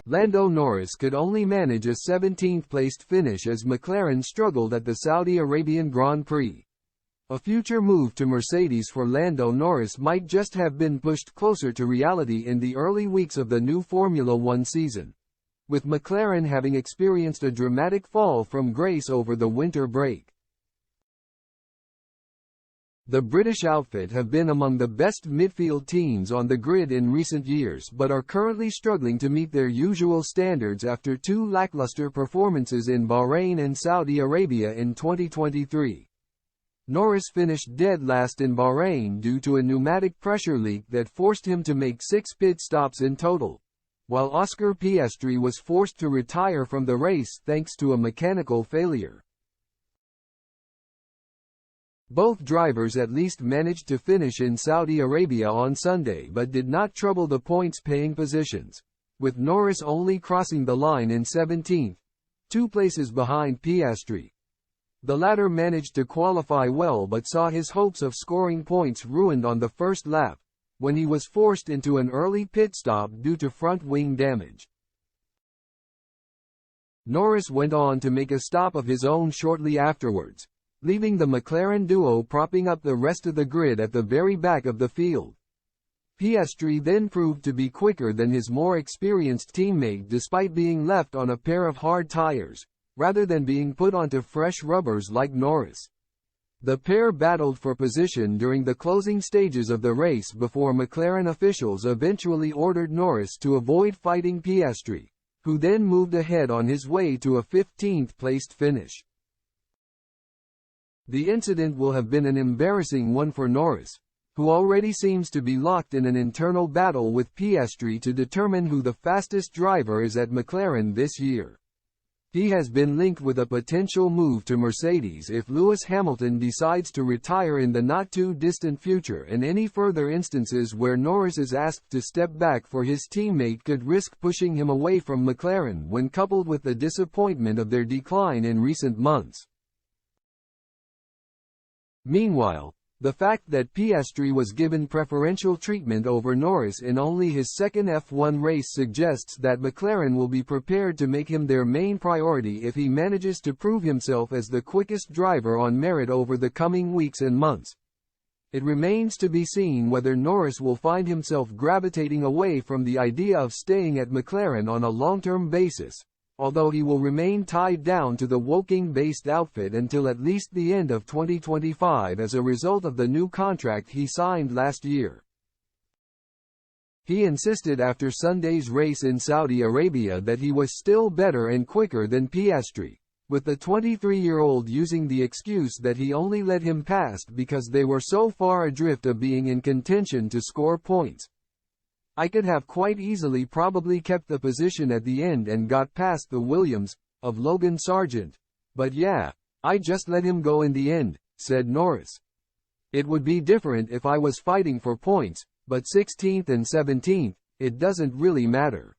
Lando Norris could only manage a 17th-placed finish as McLaren struggled at the Saudi Arabian Grand Prix. A future move to Mercedes for Lando Norris might just have been pushed closer to reality in the early weeks of the new Formula One season, with McLaren having experienced a dramatic fall from grace over the winter break. The British outfit have been among the best midfield teams on the grid in recent years but are currently struggling to meet their usual standards after two lackluster performances in Bahrain and Saudi Arabia in 2023. Norris finished dead last in Bahrain due to a pneumatic pressure leak that forced him to make 6 pit stops in total, while Oscar Piastri was forced to retire from the race thanks to a mechanical failure. Both drivers at least managed to finish in Saudi Arabia on Sunday but did not trouble the points-paying positions, with Norris only crossing the line in 17th, 2 places behind Piastri. The latter managed to qualify well but saw his hopes of scoring points ruined on the first lap, when he was forced into an early pit stop due to front wing damage. Norris went on to make a stop of his own shortly afterwards, leaving the McLaren duo propping up the rest of the grid at the very back of the field. Piastri then proved to be quicker than his more experienced teammate despite being left on a pair of hard tires, rather than being put onto fresh rubbers like Norris. The pair battled for position during the closing stages of the race before McLaren officials eventually ordered Norris to avoid fighting Piastri, who then moved ahead on his way to a 15th-placed finish. The incident will have been an embarrassing one for Norris, who already seems to be locked in an internal battle with Piastri to determine who the fastest driver is at McLaren this year. He has been linked with a potential move to Mercedes if Lewis Hamilton decides to retire in the not-too-distant future, and any further instances where Norris is asked to step back for his teammate could risk pushing him away from McLaren when coupled with the disappointment of their decline in recent months. Meanwhile, the fact that Piastri was given preferential treatment over Norris in only his second F1 race suggests that McLaren will be prepared to make him their main priority if he manages to prove himself as the quickest driver on merit over the coming weeks and months. It remains to be seen whether Norris will find himself gravitating away from the idea of staying at McLaren on a long-term basis, although he will remain tied down to the Woking-based outfit until at least the end of 2025 as a result of the new contract he signed last year. He insisted after Sunday's race in Saudi Arabia that he was still better and quicker than Piastri, with the 23-year-old using the excuse that he only let him past because they were so far adrift of being in contention to score points. "I could have quite easily probably kept the position at the end and got past the Williams of Logan Sargent. But yeah, I just let him go in the end," said Norris. "It would be different if I was fighting for points, but 16th and 17th, it doesn't really matter."